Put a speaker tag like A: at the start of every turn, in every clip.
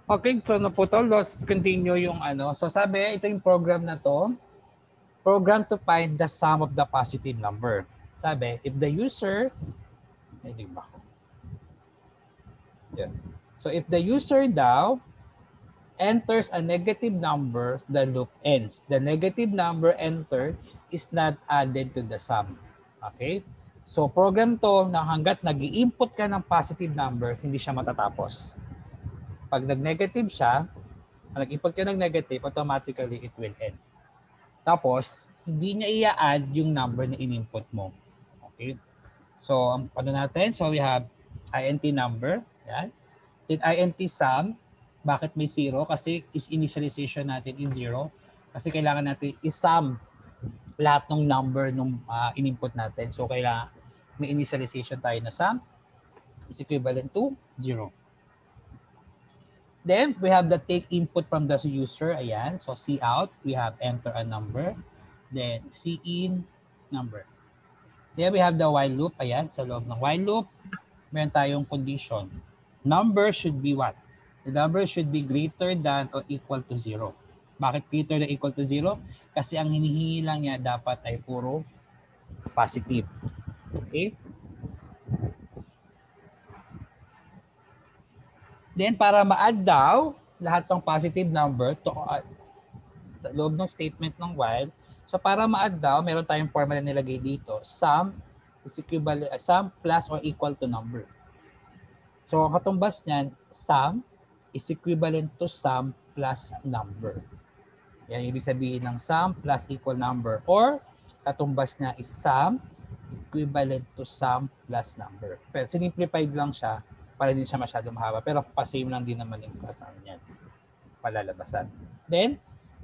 A: Okay, so na po to. Let's continue yung ano. So sabi, ito yung program na to. Program to find the sum of the positive number. Sabi, if the user, hindi ba? Yeah. So if the user daw enters a negative number, the loop ends. The negative number entered is not added to the sum. Okay? So program to na hanggat nag-i-input ka ng positive number, hindi siya matatapos. Pag nag-negative siya, nag-input ka ng negative, automatically it will end. Tapos, hindi niya i-add yung number na in-input mo. Okay? So, ang ano natin, so we have int number. Yan. Then int sum. Bakit may 0? Kasi is initialization natin is 0. Kasi kailangan natin i-sum lahat ng number nung in-input natin. So, kailangan may initialization tayo na sum is equivalent to 0. Then, we have the take input from the user. Ayan. So, C out, we have enter a number. Then, C in, number. Then, we have the while loop. Ayan. Sa loob ng while loop, meron tayong condition. Number should be what? The number should be greater than or equal to 0. Bakit greater than equal to 0? Kasi ang hinihingi lang niya dapat ay puro positive. Okay? Then, para ma-add daw lahat ng positive number to sa loob ng statement ng while, so para ma-add daw, meron tayong formula nilagay dito. Sum is equivalent, sum plus or equal to number. So, ang katumbas niyan, sum is equivalent to sum plus number. Yan ibig sabihin ng sum plus equal number. Or, katumbas niya is sum equivalent to sum plus number. Pero sinimplified lang siya para hindi siya masyado mahaba. Pero pa-same lang din naman yung katang niyan. Palalabasan. Then,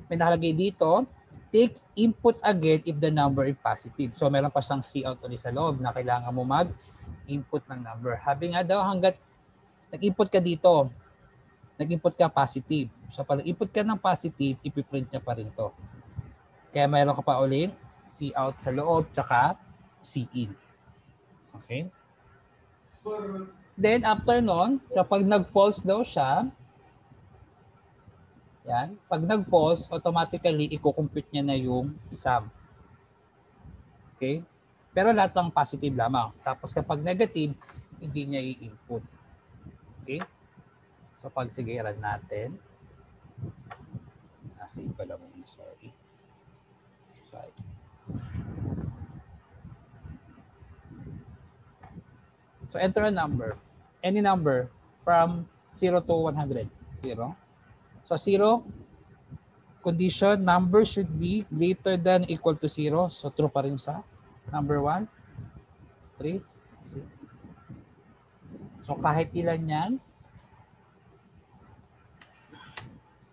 A: may nakalagay dito, take input again if the number is positive. So, meron pa siyang cout ulit sa loob na kailangan mo mag-input ng number. Habi nga daw, hanggat nag-input ka dito, nag-input ka positive. So, pag nag-input ka ng positive, ipiprint niya pa rin to. Kaya mayroon ka pa ulit cout sa loob, tsaka in. Okay? Then, after nun, kapag nag-false daw siya, yan, pag nag-false, automatically, i-compute niya na yung sum. Okay? Pero lahat ng positive lamang. Tapos kapag negative, hindi niya i-input. Okay? So, pag sige, run natin. Save pala mo. Sorry. 5. So, enter a number. Any number from 0 to 100. 0. So, 0, condition, number should be greater than equal to 0. So, true pa rin sa number 1, 3, 6. So, kahit ilan yan.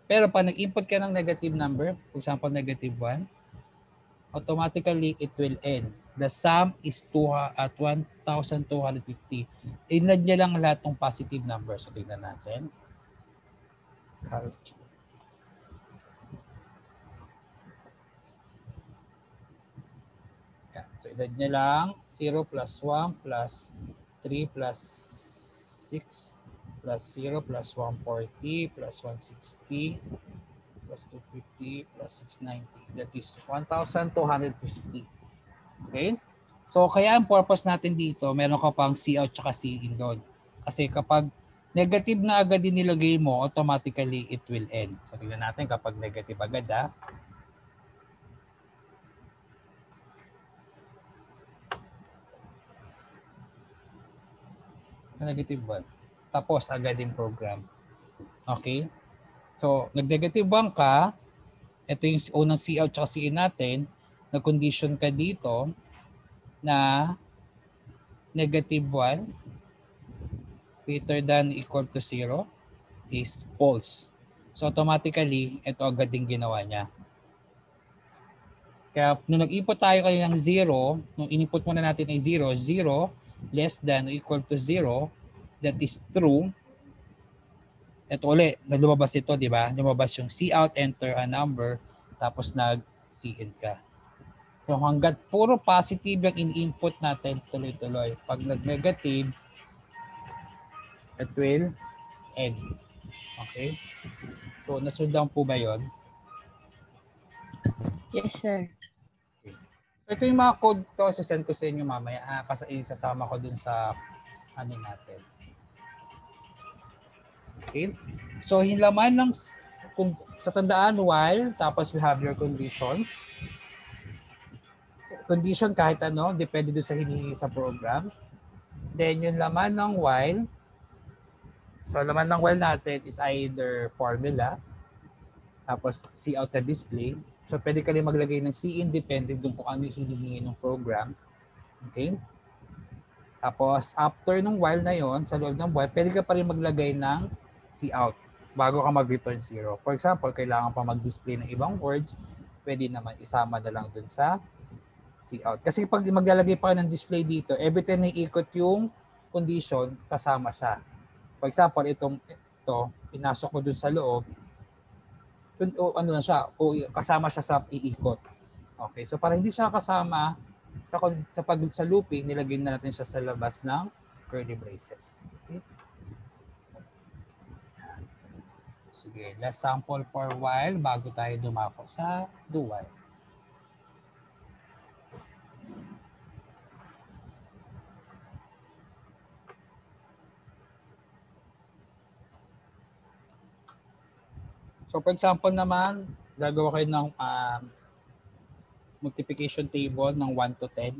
A: Pero pag nag-input ka ng negative number, for example, negative 1, automatically it will end. The sum is at 1,250. Inad niya lang lahat ng positive numbers. So, tignan natin. So, inad niya lang 0 plus 1 plus 3 plus 6 plus 0 plus 140 plus 160 plus 250 plus 690. That is 1,250. Okay? So, kaya ang purpose natin dito, meron ka pang cout tsaka in doon. Kasi kapag negative na agad din nilagay mo, automatically it will end. So, tignan natin kapag negative agad ha. Negative 1. Tapos agad yung program. Okay? So, nag-negative 1 ka, ito yung unang cout tsaka in natin, nag-condition ka dito na negative 1 greater than equal to 0 is false. So, automatically, ito agad din ginawa niya. Kaya, nung nag-input tayo kayo ng 0, nung in-input muna natin ay 0, 0 less than or equal to 0, that is true. Ito ulit, lumabas ito, di ba? Lumabas yung cout, enter a number, tapos nag-in ka. So hanggat puro positive yung in-input natin, tuloy-tuloy. Pag nag-negative, it will end. Okay? So, nasundan po ba yun?
B: Yes, sir.
A: Okay. So, ito yung mga code to. Sasend ko sa inyo mamaya. Kasi isasama ko dun sa ano natin. Okay? So, yung laman ng kung sa tandaan while, tapos we have your conditions. Condition kahit ano, depende doon sa hinihingi sa program. Then, yung laman ng while, so laman ng while natin is either formula, tapos see out the display. So, pwede ka rin maglagay ng C independent doon kung ano yung hinihingi ng program. Okay? Tapos, after ng while na yon, sa loob ng while, pwede ka pa rin maglagay ng C out bago ka mag-return 0. For example, kailangan pa mag-display ng ibang words, pwede naman isama na lang dun sa C out. Kasi pag maglalagay pa ng display dito, every time na iikot yung condition, kasama siya. For example, ito, pinasok mo dun sa loob, ano na siya, o kasama siya sa iikot. Okay, so para hindi siya kasama sa looping, nilagay na natin siya sa labas ng curly braces. Okay? Sige, last sample for while bago tayo dumako sa do while. So for example naman, gagawa kayo ng multiplication table ng 1 to 10.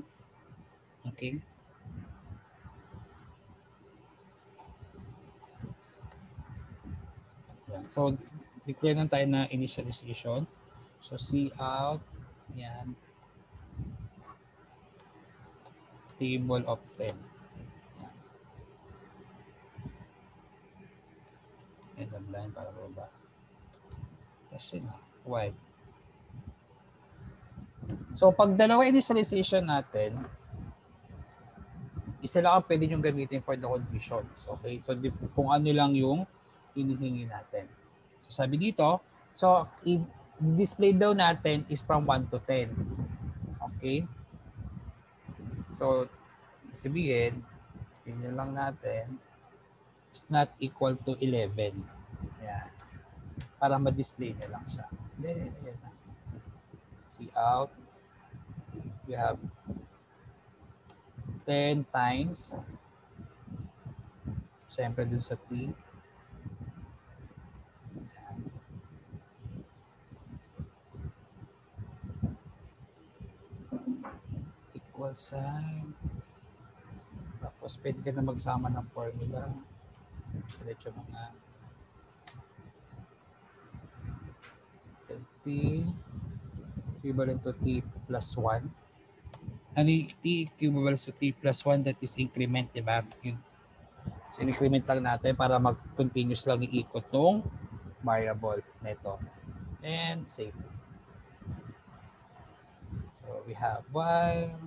A: Okay? Yan. So declare lang tayo na initialization. So C out, yan. Table of 10. Yan. End of line para ba? Tapos yun na. Why? So pag dalawa initialization natin, isa lang ang pwede nyo gamitin for the conditions. Okay? So kung ano lang yung hinihingi natin. So sabi dito, so i-display daw natin is from 1 to 10. Okay? So sabihin, yun lang natin, is not equal to 11. Yan. Para ma-display na lang siya. Then, see out. We have 10 times. Siyempre dun sa T. Equal sign. Tapos pwede ka na magsama ng formula. Diretso mga T equivalent to T plus 1. Ano yung T equivalent to T plus 1, that is increment, diba? So increment lang natin para mag-continuous lang yung ikot ng variable nito. And save. So we have while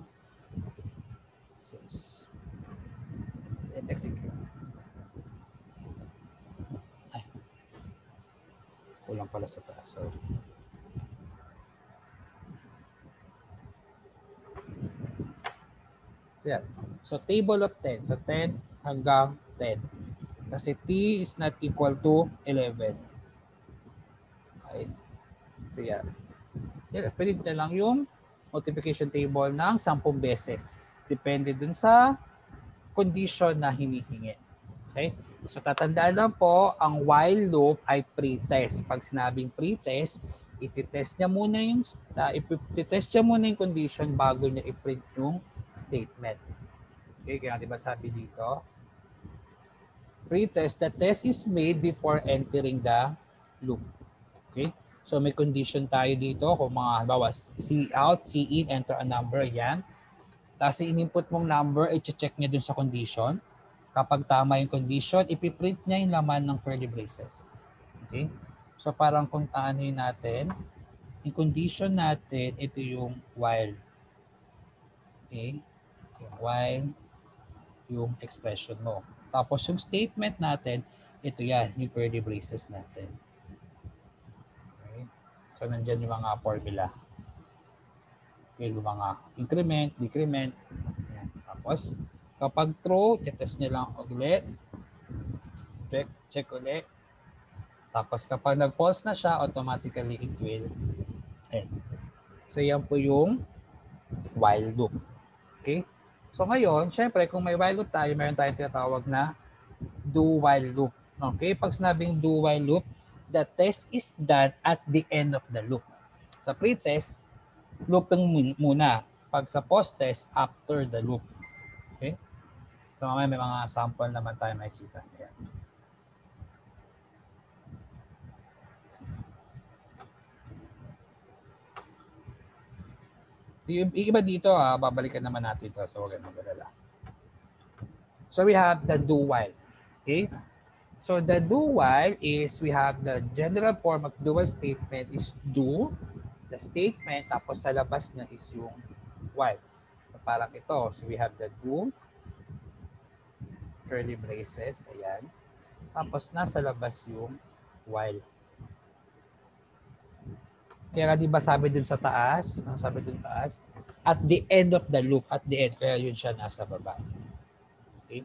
A: 6 and execute. Ay, kulang pala sa taas. Sorry. So yan. So table of 10. So 10 hanggang 10. Kasi T is not equal to 11. Okay. So yan. Yan. Pwede na lang yung multiplication table ng 10 beses. Depende dun sa condition na hinihingi. Okay? So tatandaan lang po, ang while loop ay pre-test. Pag sinabing pre-test, iti-test niya muna yung condition bago niya i-print yung statement. Okay, kaya di ba sabi dito? Pre-test, the test is made before entering the loop. Okay? So may condition tayo dito kung mga halimbawa, C out, C in, enter a number, yan. Tapos in-input mong number, i-check niya dun sa condition. Kapag tama yung condition, ipiprint niya yung laman ng curly braces. Okay? So parang kung aanuhin natin, yung condition natin, ito yung while. Okay? Yung while, yung expression mo. Tapos yung statement natin, ito yan, yung curly braces natin. Okay? So nandyan yung mga formula. Okay, yung mga increment, decrement. Yan. Tapos, kapag true, i-test nyo lang ulit. Check ulit. Tapos kapag nag-pause na siya, automatically it will end. So yan po yung while loop. Okay? So ngayon, syempre kung may while loop tayo, meron tayong tinatawag na do while loop. Okay? Pag sinabing do while loop, the test is done at the end of the loop. Sa pre-test, looping muna. Pag sa post-test, after the loop. Okay? So mamaya may mga sample naman tayo makikita. Ayan. Yung iba dito, babalikan naman natin ito. So huwag mag-alala. So we have the do while. Okay? So the do while is we have the general form of do while statement is do, the statement, tapos sa labas na is yung while. So parang ito. So we have the do, curly braces, ayan. Tapos nasa labas yung while. Kaya di ba sabi dun sa taas, sabi dun taas, at the end of the loop, at the end, kaya yun siya nasa baba. Okay?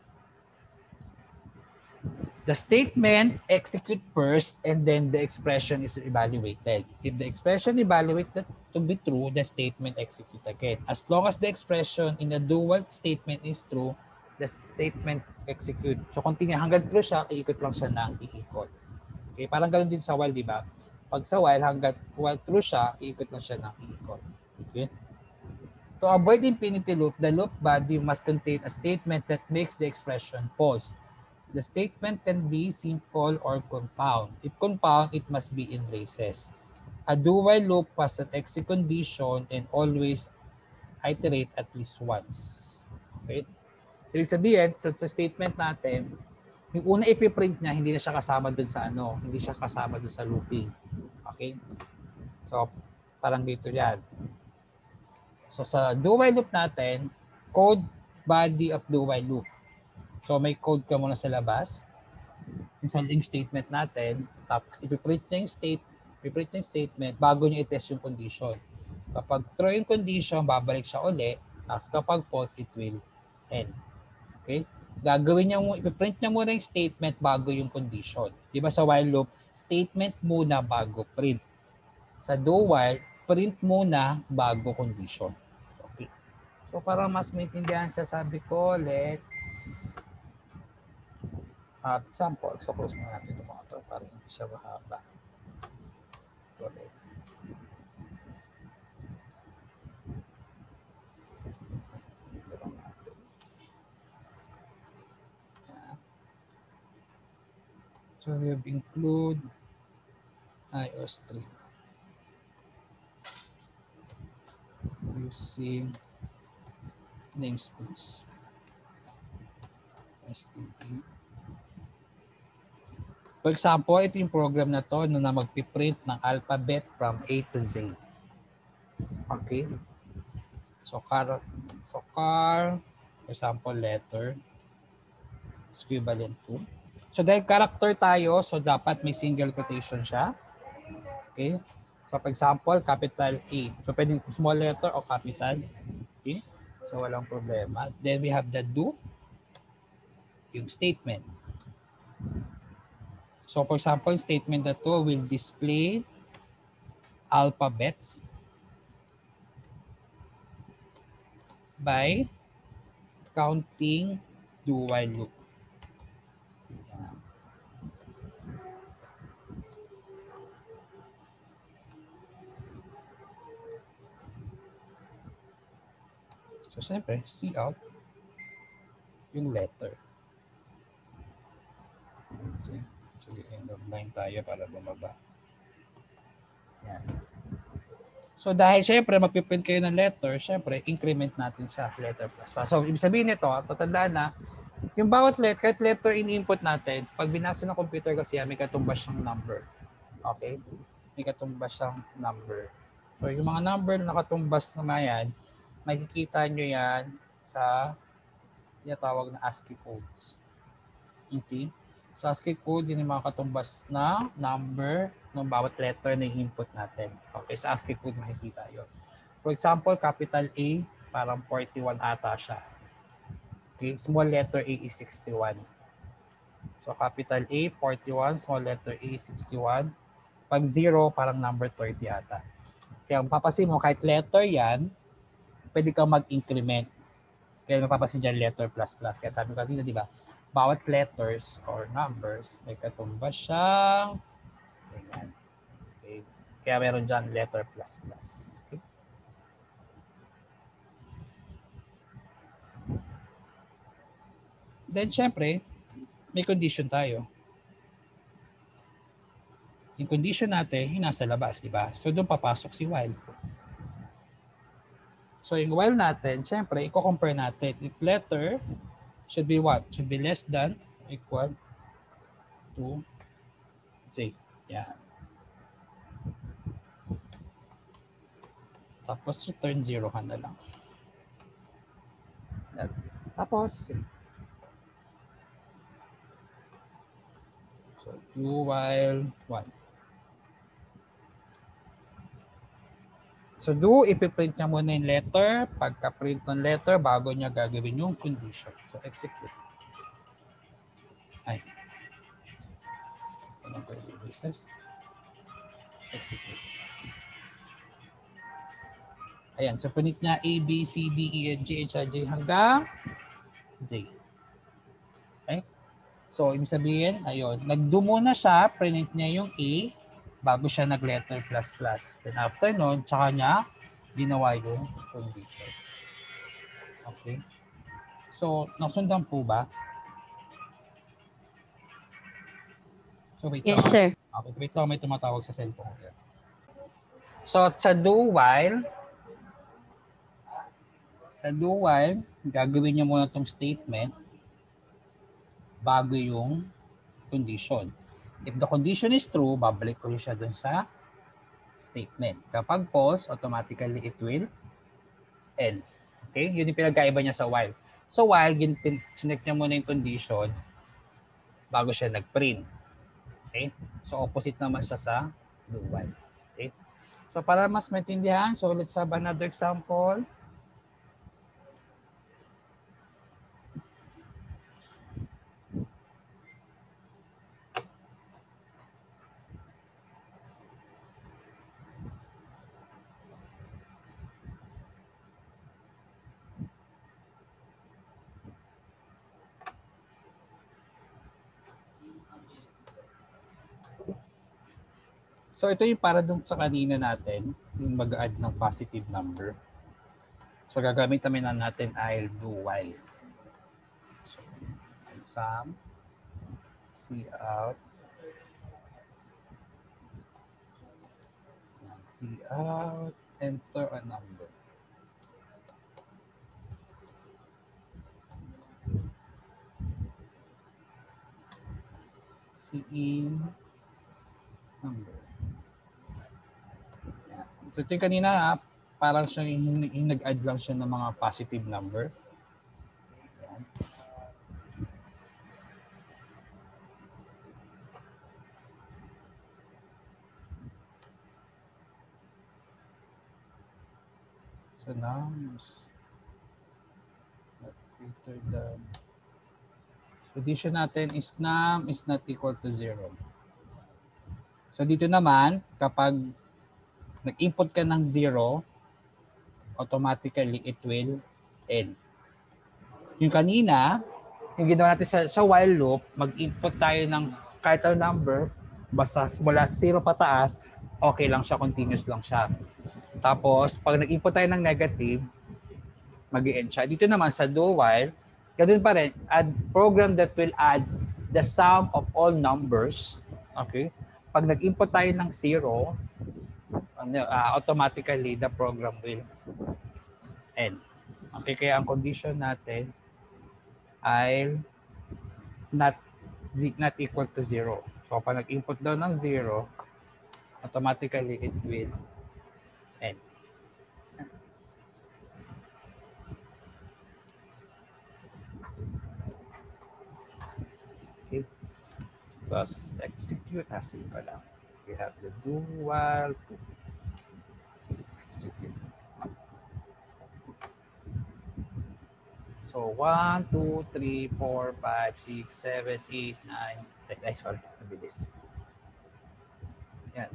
A: The statement execute first and then the expression is evaluated. If the expression evaluated to be true, the statement execute again. As long as the expression in the do-while statement is true, the statement execute. So continue hanggang true siya, iikot lang siya ng iikot. Okay, parang ganoon din sa while, di ba? Pag sa while true siya, iikot lang siya ng iikot. Okay? To avoid infinity loop, the loop body must contain a statement that makes the expression false. The statement can be simple or compound. If compound, it must be in braces. A do-while loop has an exit condition and always iterate at least once. Okay? Ibig sabihin, sa statement natin, yung una ipiprint niya, hindi na siya kasama dun sa hindi siya kasama dun sa looping. Okay? So, parang dito yan. So, sa do-while loop natin, code body of do-while loop. So, may code ka muna sa labas. Yung link statement natin, tapos ipiprint niya yung statement bago niya i-test yung condition. Kapag true yung condition, babalik siya uli. Tapos kapag false, it will end. Okay? Gagawin niya ipiprint niya muna yung statement bago yung condition. Di ba sa while loop, statement muna bago print. Sa do while, print muna bago condition. Okay. So para mas maintindihan sa sabi ko, let's example. So close na natin itong mga ito para hindi siya mahaba. Ulit. So we have include iOS 3 using namespace STD. For example, ito yung program na to na magpiprint ng alphabet from A to Z. Okay? So car, for example, letter is equivalent to. So dahil character tayo, so dapat may single quotation siya. Okay? So for example, capital A. So pwedeng small letter o capital. Okay? So walang problema. Then we have the do, yung statement. So for example, statement na to will display alphabets by counting do while loop. So siyempre, see out yung letter. Okay. So end of line tayo para bumaba. Yan. So dahil syempre magpiprint kayo ng letter, syempre increment natin sa letter plus. So ibig sabihin nito, tatandaan na, yung bawat letter, kahit letter in-input natin, pag binasa ng computer kasi may katumbas siyang number. Okay? May katumbas siyang number. So yung mga number na nakatumbas naman yan, makikita nyo yan sa tinatawag na ASCII codes. Okay? So ASCII code, yun yung mga katumbas na number ng bawat letter na input natin. Okay, sa ASCII code makikita yun. For example, capital A, parang 41 ata siya. Okay, small letter A is 61. So So capital A, 41, small letter A, 61. Pag 0, parang number 30 ata. Kaya mapapasin mo, kahit letter yan, pwede kang mag-increment. Kaya mapapasin dyan letter plus plus. Kaya sabi ko kanina, di ba? Bawat letters or numbers, may katumbas siyang ganyan. Okay. Kaya meron dyan letter plus plus. Okay. Then, syempre, may condition tayo. Yung condition natin, yung nasa labas, di ba? So, doon papasok si while. So, yung while natin, syempre, i-compare natin. If letter should be what? Should be less than or equal to Z. Yan. Tapos, return 0 ka na lang. Tapos, so, do while 1. So, do, ipiprint niya muna yung letter. Pagka-print ng letter, bago niya gagawin yung condition. So, execute. Ay. Ano ba yung business? Execute. Ayan. So, print niya A, B, C, D, E, F, G, H, I, J hanggang Z. Okay? So, ibig sabihin, ayun. Nag-do muna siya. Print niya yung A bago siya nag-letter plus plus. Then after nun, tsaka niya ginawa yung condition. Okay? So, nasundan po ba? So, wait
B: Yes,
A: lang.
B: sir.
A: Okay, wait lang. May tumatawag sa cellphone ko. So, sa do while, gagawin niyo muna itong statement bago yung condition. If the condition is true, babalik ko siya dun sa statement. Kapag false, automatically it will end. Okay? Yun yung pinagkaiba niya sa while. So while, chinek niya muna yung condition bago siya nag-print. Okay? So opposite naman siya sa do while. Okay? So para mas maintindihan, so let's have another example. So ito yung para dun sa kanina natin, yung mag-add ng positive number. So gagamit natin I'll do while. So, sum, cout, enter a number. In number. So ito yung kanina, parang siya yung nag-add lang siya ng mga positive number. Ayan. So now, not greater than. Condition natin is num is not equal to 0. So dito naman, kapag nag-input ka ng 0, automatically it will end. Yung kanina, yung ginawa natin sa while loop, mag-input tayo ng kahit anong number, basta mula 0 pataas, okay lang siya, continuous lang siya. Tapos, pag nag-input tayo ng negative, mag-i-end siya. Dito naman sa do while, ganun pa rin, add program that will add the sum of all numbers. Okay? Pag nag-input tayo ng 0, automatically the program will end. Okay, kaya ang condition natin ay not equal to 0. So pag nag-input daw ng 0, automatically it will end. Okay. So execute as in pala. We have the do while execute. So 1, 2, 3, 4, 5, 6, 7, 8, 9, 10. Ay, sorry. Nabilis. Yan.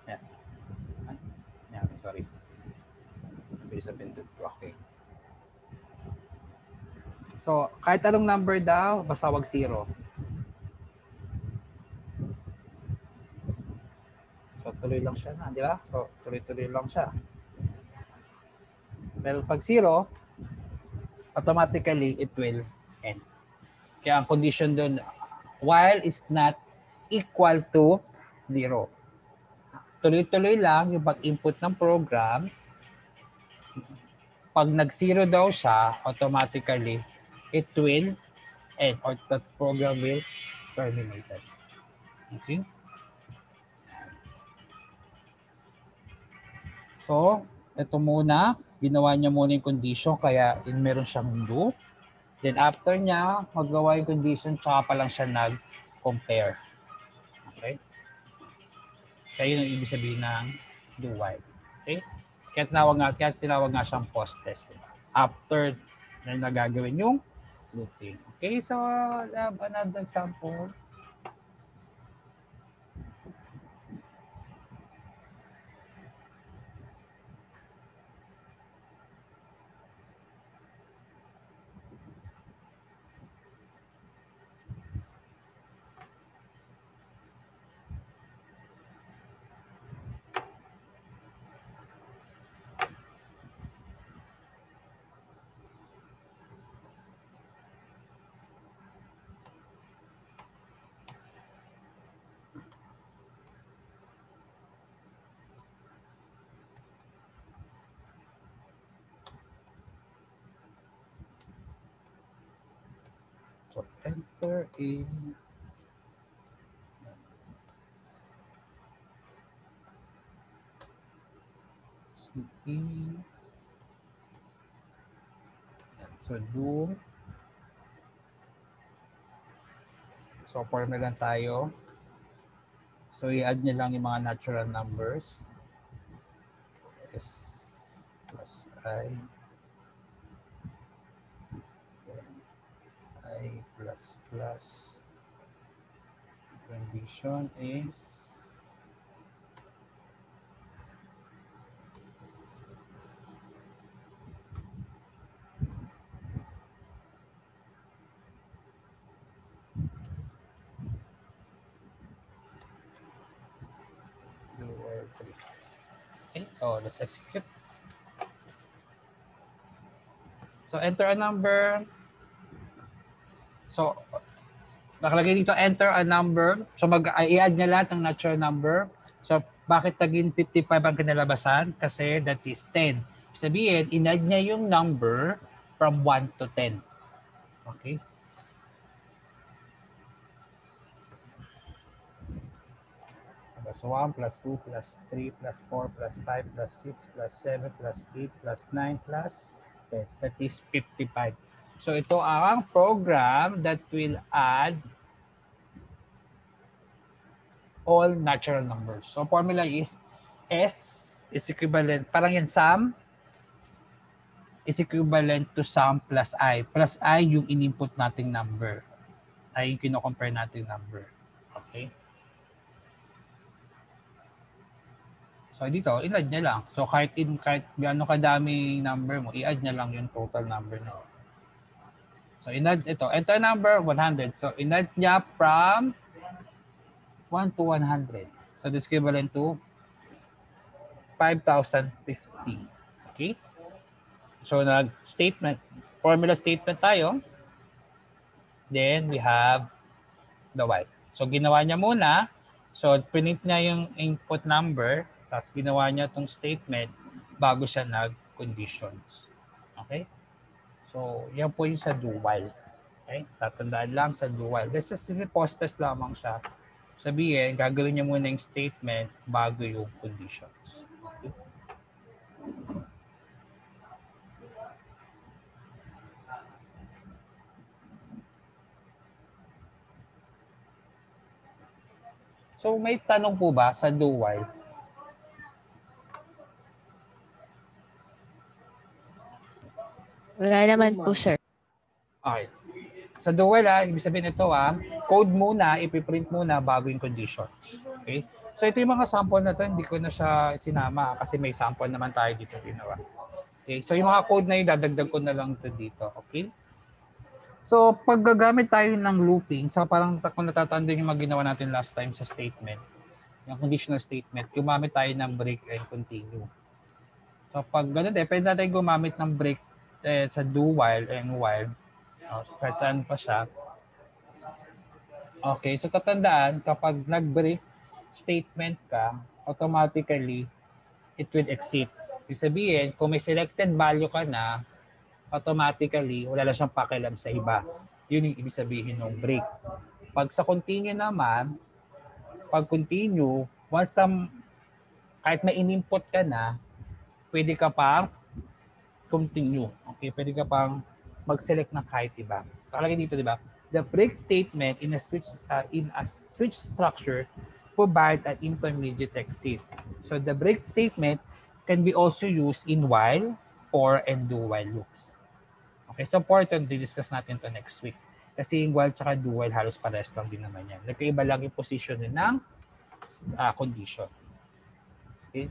A: Yan. Ay, yan. Sorry. Nabilis na pindot ko. Okay. So, kahit anong number daw, basta wag 0. So, tuloy lang siya na, di ba? So, tuloy-tuloy lang siya. Pero pag 0, automatically, it will end. Kaya ang condition doon, while is not equal to 0. Tuloy-tuloy lang yung pag-input ng program. Pag nag-0 daw siya, automatically, it will end or the program will terminate. Okay? So, ito muna, ginawa niya muna yung condition kaya meron siyang loop. Then after niya, magawa yung condition, tsaka pa lang siya nag-compare. Okay? Kaya yun ang ibig sabihin ng do while. Okay? Kaya tinawag nga siyang post test. Diba? After na nagagawin yung looping. Okay, so another example. So enter in CE. So do. So formula lang tayo. So i-add niya lang yung mga natural numbers. S plus I plus plus. Condition is okay, so let's execute. So enter a number. So nakalagay dito enter a number. So i-add niya lahat ng natural number. So bakit naging 55 ang kinalabasan? Kasi that is 10. Sabihin, in-add niya yung number from 1 to 10. Okay? So 1 plus 2 plus 3 plus 4 plus 5 plus 6 plus 7 plus 8 plus 9 plus 10. That is 55. So ito ang program that will add all natural numbers. So formula is S is equivalent, parang yan sum is equivalent to sum plus I. Plus I yung in-input nating number. Ay yung kino-compare nating number. Okay? So dito, i-add niya lang. So kahit gaano kadaming number mo, i-add niya lang yung total number na. So in-add ito, enter number 100. So in-add niya from 1 to 100. So this equivalent to 5,050. Okay? So nag-statement, formula statement tayo. Then we have the while. So ginawa niya muna, so print niya yung input number, tapos ginawa niya itong statement bago siya nag-conditions. Okay? So yan po yung sa do while. Okay? Tatandaan lang sa do while. This is post test lamang siya. Sabihin, gagawin niya muna yung statement bago yung conditions. Okay? So may tanong po ba sa do while?
B: Wala naman po, sir.
A: Okay. Sa dual, ibig sabihin ito, code muna, ipiprint muna bago yung condition. Okay? So ito yung mga sample na to, hindi ko na siya sinama kasi may sample naman tayo dito ginawa. Okay? So yung mga code na yun, dadagdag ko na lang ito dito. Okay? So pag gagamit tayo ng looping, so parang kung natatandaan yung mga ginawa natin last time sa statement, yung conditional statement, gumamit tayo ng break and continue. So pag ganun pwede natin gumamit ng break sa do while and while. Kahit saan pa siya. Okay, so tatandaan, kapag nag-break statement ka, automatically, it will exit. Ibig sabihin, kung may selected value ka na, automatically, wala lang siyang pakialam sa iba. Yun yung ibig sabihin ng break. Pag sa continue naman, pag continue, once kahit may in-input ka na, pwede ka pang continue. Okay, pwede ka pang mag-select ng kahit iba. Nakalagay dito, di ba? The break statement in a switch structure provide an intermediate exit. So the break statement can be also used in while, for, and do while loops. Okay, so important, di-discuss natin to next week. Kasi yung while tsaka do while halos parehas lang din naman yan. Nagkaiba lang yung position ng condition. Okay.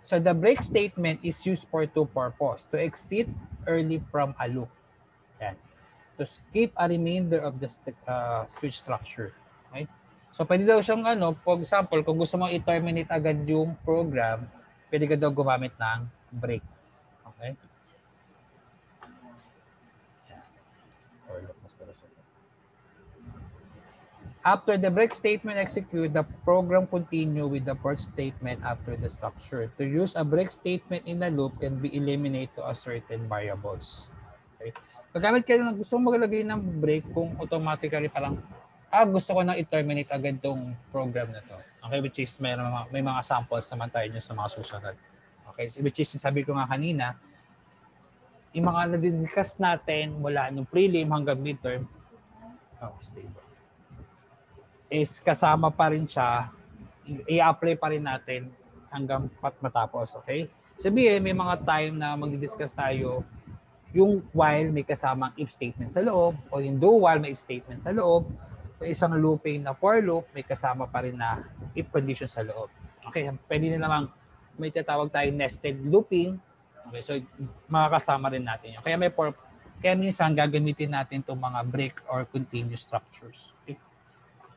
A: So the break statement is used for two purposes: to exit early from a loop, and to skip a remainder of the switch structure. Okay? So pwede daw siyang for example, kung gusto mo i-terminate agad yung program, pwede ka daw gumamit ng break. Okay? After the break statement execute, the program continue with the first statement after the structure. To use a break statement in a loop can be eliminated to a certain variables. Okay? Paggamit kayo ng gusto mong maglagay ng break kung automatically parang gusto ko nang i-terminate agad tong program na to. Okay, which is may mga samples naman tayo dyan sa mga susunod. Okay, so which is sabi ko nga kanina, yung mga na-discuss natin mula nung prelim hanggang midterm, stable, is kasama pa rin siya, i-apply pa rin natin hanggang matapos. Okay? Sabihin, may mga time na mag-discuss tayo yung while may kasamang if statement sa loob, o yung do while may statement sa loob, o isang looping na for loop, may kasama pa rin na if condition sa loob. Okay, pwede na namang may tatawag tayong nested looping. Okay, so makakasama rin natin yun. Kaya minsan gagamitin natin itong mga break or continue structures. Okay?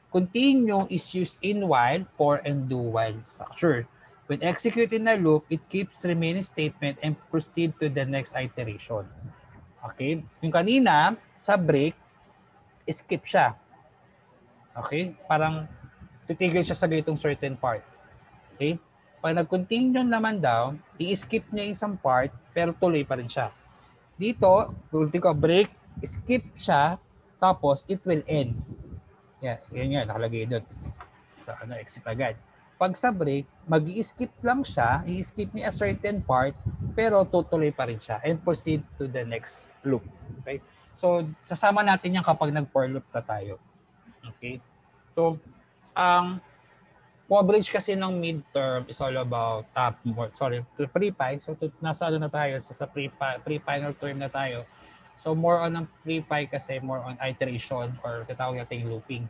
A: Continue is used in while, for, and do while structure. When executed in a loop, it keeps remaining statement and proceed to the next iteration. Okay? Yung kanina, sa break, skip siya. Okay? Parang titigil siya sa ganitong certain part. Okay? Pag nag-continue naman daw, i-skip niya isang part, pero tuloy pa rin siya. Dito, ulitin ko, break, skip siya, tapos it will end. Yan nga, nakalagay doon. Sa exit agad. Pag sa break, mag-i-skip lang siya, i-skip niya a certain part, pero tutuloy pa rin siya and proceed to the next loop. Okay? So, sasama natin yan kapag nag-for loop na tayo. Okay? So, ang coverage kasi ng midterm is all about pre-pi. So, nasa na tayo, sa pre-final term na tayo. So, more on ang pre-pi kasi more on iteration or tatawag natin looping.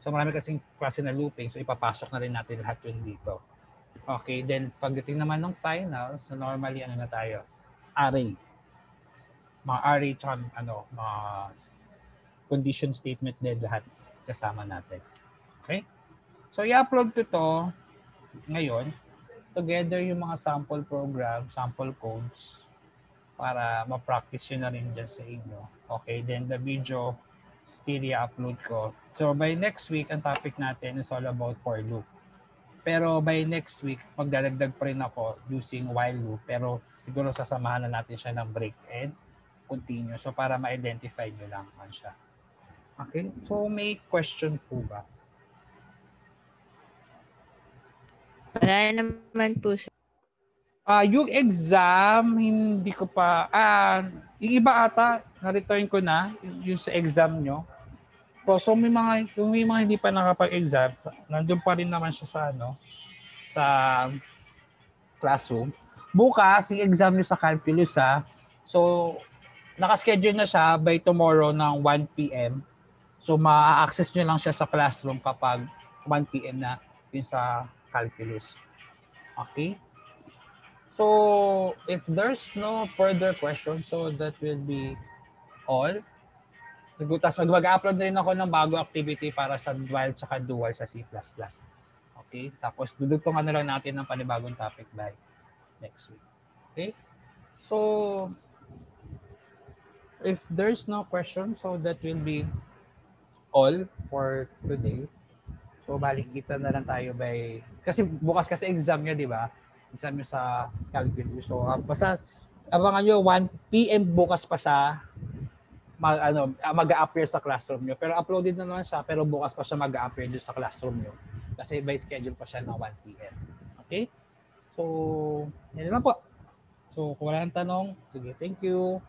A: So marami kasing klase na looping, so ipapasok na rin natin lahat yun dito. Okay, then pagdating naman ng final, so normally na tayo? Array. Mga array tsaka mga condition statement din lahat kasama natin. Okay? So i-upload ko to ngayon, together yung mga sample program, sample codes, para ma-practice yun na rin dyan sa inyo. Okay, then the video still i-upload ko. So by next week, ang topic natin is all about for loop. Pero by next week, magdadagdag pa rin ako using while loop. Pero siguro sasamahan na natin siya ng break and continue. So para ma-identify nyo lang siya. Okay? So may question po ba?
B: Wala naman po, sir.
A: Yung exam, hindi ko pa, yung iba ata, na-return ko na, yung sa exam nyo. So may mga hindi pa nakapag-exam, nandun pa rin naman siya sa classroom. Bukas, yung exam nyo sa calculus So nakaschedule na siya by tomorrow ng 1 p.m. So, ma-access nyo lang siya sa classroom kapag 1 p.m. na yun sa calculus. Okay? So, if there's no further questions, so that will be all. Tapos mag-upload na rin ako ng bago activity para sa while tsaka dual sa C++. Okay? Tapos dudugtungan na lang natin ng panibagong topic by next week. Okay? So, if there's no question, so that will be all for today. So, balik kita na lang tayo by... Kasi bukas kasi exam niya, di ba? Exam niyo sa calculus. So, basta abangan nyo 1 p.m. bukas pa sa mag-a-appear sa classroom nyo. Pero uploaded na naman siya, pero bukas pa siya mag-a-appear doon sa classroom nyo. Kasi by schedule pa siya ng 1 p.m. Okay? So, yun lang po. So, kung wala nang tanong, sige, thank you.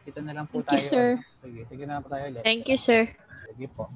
A: Kita na lang po tayo.
B: Thank you, sir.
A: Sige, tignan na lang po tayo ulit.
B: Thank you, sir.
A: Sige po.